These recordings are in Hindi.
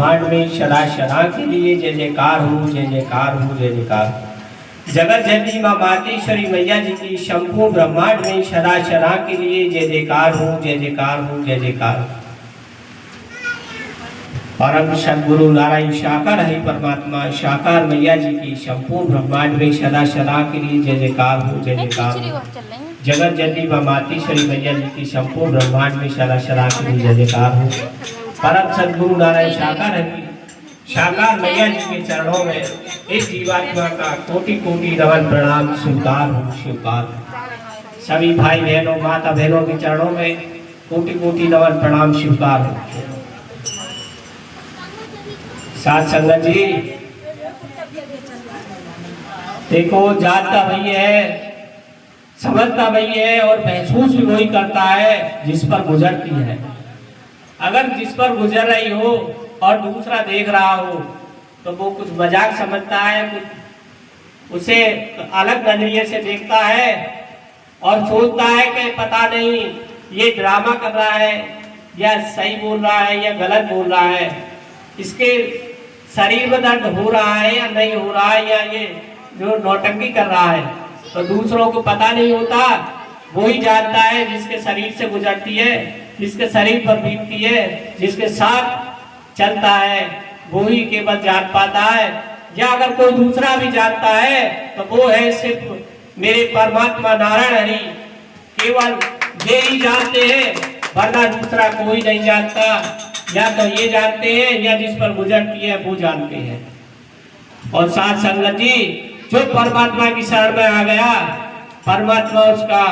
ब्रह्मांड में सदा सदा के लिए जय जयकार हो, जय जयकार हो, जय जयकार। जगत जननी माँ मातेश्वरी मैया जी की शंभु ब्रह्मांड में सदा सदा के लिए जय जयकार हो, जय जयकार हो, जय जयकार। परम सद्गुरु नारायण साकार हरि परमात्मा साकार मैया जी की शंभु ब्रह्मांड में सदा सदा के लिए जय जयकार हो, जय जयकार। जगत जननी माँ मातेश्वरी मैया जी की शंभु ब्रह्मांड में सदा सदा के लिए जय जयकार हो। परम सद्गुरु नारायण साकार हरि साकार मैया जी के चरणों में इस जीवात्मा का कोटि कोटि नमन प्रणाम स्वीकार हो, स्वीकार। सभी भाई बहनों माता बहनों के चरणों में कोटि कोटि नमन प्रणाम स्वीकार हो। साथ संगत जी देखो, जानता वही है, समझता वही है और महसूस भी वही करता है जिस पर गुजरती है। अगर जिस पर गुजर रही हो और दूसरा देख रहा हो तो वो कुछ मजाक समझता है, कुछ उसे अलग नजरिए से देखता है और सोचता है कि पता नहीं ये ड्रामा कर रहा है या सही बोल रहा है या गलत बोल रहा है, इसके शरीर में दर्द हो रहा है या नहीं हो रहा है, या ये जो नौटंकी कर रहा है। तो दूसरों को पता नहीं होता, वही जानता है जिसके शरीर से गुजरती है, जिसके शरीर पर बीतती है, जिसके साथ चलता है, वही केवल जान पाता है। या अगर कोई दूसरा भी जानता है तो वो है सिर्फ मेरे परमात्मा नारायण हरि, केवल ये ही जानते हैं, वरना दूसरा कोई नहीं जानता। या तो ये जानते हैं या जिस पर गुजरती है वो जानते हैं। और साथ संगत जी, जो परमात्मा की शरण में आ गया, परमात्मा उसका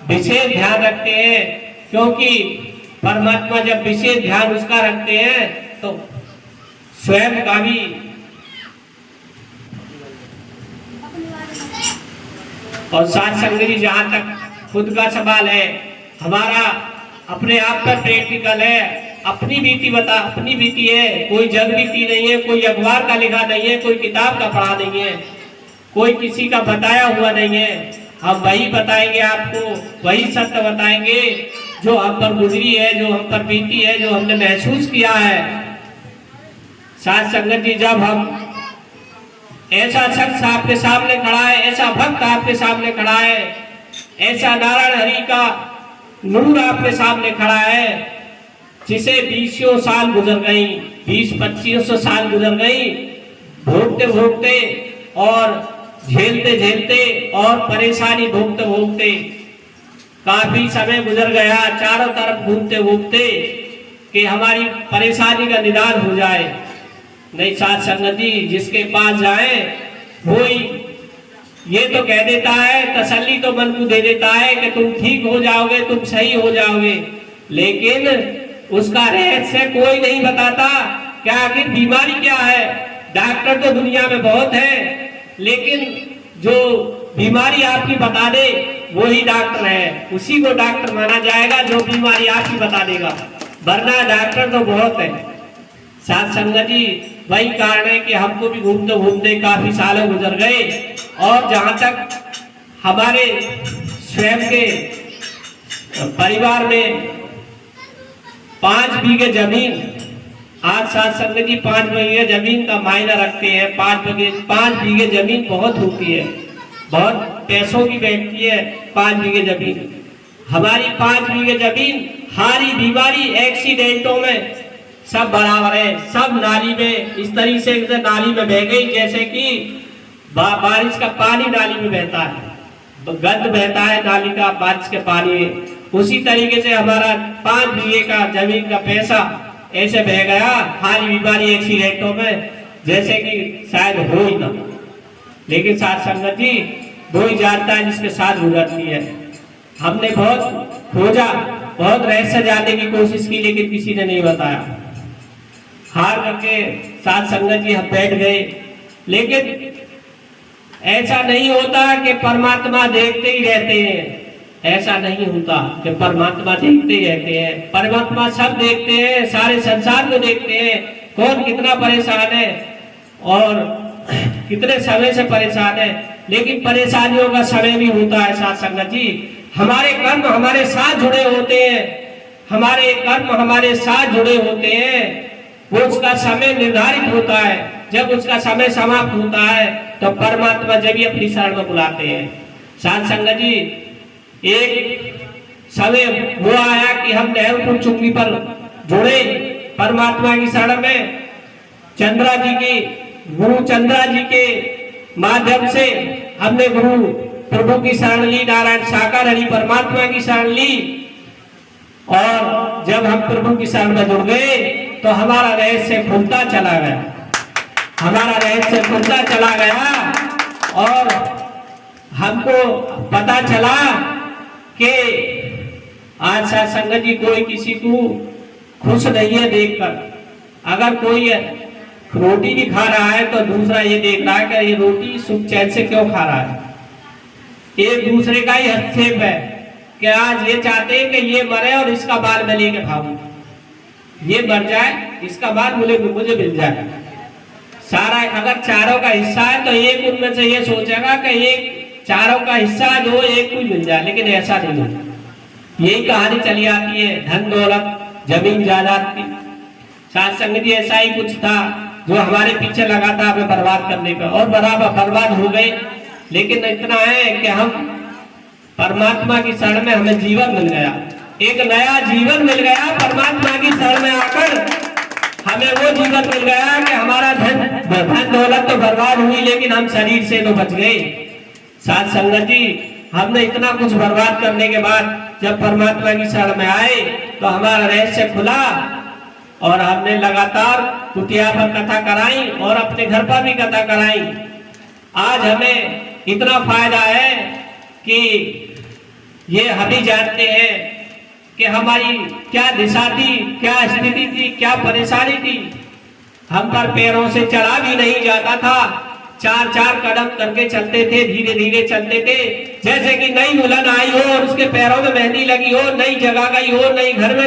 विशेष ध्यान रखते हैं, क्योंकि परमात्मा जब विशेष ध्यान उसका रखते हैं तो स्वयं का भी और साथ संगत जी, जहां तक खुद का सवाल है, हमारा अपने आप पर प्रैक्टिकल है, अपनी बीती है, कोई जग बीती नहीं है, कोई अखबार का लिखा नहीं है, कोई किताब का पढ़ा नहीं है, कोई किसी का बताया हुआ नहीं है। हम वही बताएंगे आपको, वही सत्य बताएंगे जो हम पर गुजरी है, जो हम पर बीती है, जो हमने महसूस किया है। साथ संगत जी, जब हम ऐसा शख्स आपके सामने खड़ा है, ऐसा भक्त आपके सामने खड़ा है, ऐसा नारायण हरि का नूर आपके सामने खड़ा है, जिसे 20 साल गुजर गई, 20-25 साल गुजर गई, भोगते भोगते और झेलते झेलते और परेशानी भोगते भोगते काफी समय गुजर गया, चारों तरफ घूमते घूमते कि हमारी परेशानी का निदान हो जाए। नहीं साथ संगत जी, जिसके पास जाए वही ये तो कह देता है, तसल्ली तो मन को दे देता है कि तुम ठीक हो जाओगे, तुम सही हो जाओगे, लेकिन उसका रहस्य कोई नहीं बताता कि आखिर बीमारी क्या है। डॉक्टर तो दुनिया में बहुत है, लेकिन जो बीमारी आपकी बता दे वही डॉक्टर है, उसी को डॉक्टर माना जाएगा जो बीमारी आपकी बता देगा, वरना डॉक्टर तो बहुत है। साथ संगत जी, वही कारण है कि हमको भी घूमते घूमते काफी सालों गुजर गए, और जहां तक हमारे स्वयं के परिवार में 5 बीघे जमीन, आज साथ संगत जी 5 बीघे जमीन का मायना रखते हैं। 5 बीघे जमीन बहुत होती है, बहुत पैसों की बैठती है 5 बीघे जमीन। हमारी 5 बीघे जमीन हारी बीमारी एक्सीडेंटों में सब बराबर है, सब नाली में इस तरीके से नाली में बह गई, जैसे कि बारिश का पानी नाली में बहता है, तो गंद बहता है नाली का बारिश के पानी में, उसी तरीके से हमारा 5 बीघे का जमीन का पैसा ऐसे बह गया हारी बीमारी एक्सीडेंटों में, जैसे कि शायद हो ही ना। लेकिन साथ संगत जी, वो ही जानता है जिसके साथ गुजरती है। हमने बहुत खोजा, बहुत रहस्य जानने की कोशिश की, लेकिन किसी ने नहीं बताया। हार करके साथ संगत जी हम बैठ गए। लेकिन ऐसा नहीं होता कि परमात्मा देखते ही रहते हैं, ऐसा नहीं होता कि परमात्मा देखते ही रहते हैं। परमात्मा सब देखते हैं, सारे संसार को देखते हैं, कौन कितना परेशान है और कितने समय से परेशान है। लेकिन परेशानियों का समय भी होता है साथ संगत जी। हमारे कर्म हमारे साथ जुड़े होते हैं, हमारे कर्म हमारे साथ जुड़े होते हैं, वो उसका समय निर्धारित होता है। जब उसका समय समाप्त होता है तो परमात्मा जब ही अपनी शरण में बुलाते हैं। साध संगत जी, एक समय वो आया कि हम नेहरूपुर चुंगी पर जुड़े परमात्मा की शरण में। चंद्रा जी की, गुरु चंद्रा जी के माध्यम से हमने गुरु प्रभु की शरण ली, नारायण साकार हरि परमात्मा की शरण ली। और जब हम प्रभु की शरण में जुड़ गए तो हमारा रहस्य खुलता चला गया, हमारा रहस्य खुलता चला गया। और हमको पता चला कि आज साथ संगत जी कोई किसी को खुश नहीं है देखकर। अगर कोई रोटी भी खा रहा है तो दूसरा ये देख रहा है कि ये रोटी सुख चैन से क्यों खा रहा है। एक दूसरे का ही हस्तक्षेप है कि आज ये चाहते हैं कि ये मरे और इसका बाल मैं लेके खाऊं, ये मर जाए इसका बाल मुझे मिल जाए। सारा अगर चारों का हिस्सा है तो एक उनमें से ये सोचेगा कि एक चारों का हिस्सा जो एक को मिल जाए, लेकिन ऐसा नहीं है। यही कहानी चली आती है धन दौलत जमीन जायदाद की। साथ संगत जी ऐसा ही कुछ था जो हमारे पीछे लगा था हमें बर्बाद करने का, और बराबर बर्बाद हो गए। लेकिन इतना है कि हम परमात्मा की शरण में हमें जीवन मिल गया, एक नया जीवन मिल गया। परमात्मा की शरण में आकर हमें वो जीवन मिल गया कि हमारा धन दौलत तो बर्बाद हुई लेकिन हम शरीर से तो बच गए। साथ संगत जी, हमने इतना कुछ बर्बाद करने के बाद जब परमात्मा की शरण में आए तो हमारा रहस्य खुला और हमने लगातार कुटिया पर कथा कराई और अपने घर पर भी कथा कराई। आज हमें इतना फायदा है कि ये हम ही जानते हैं कि हमारी क्या दिशा थी, क्या स्थिति थी, क्या परेशानी थी। हम पर पैरों से चला भी नहीं जाता था, 4-4 कदम करके चलते थे, धीरे धीरे चलते थे। जैसे कि नई दुल्हन आई हो और उसके पैरों में मेहंदी लगी हो, नई जगह गई हो, नई घर में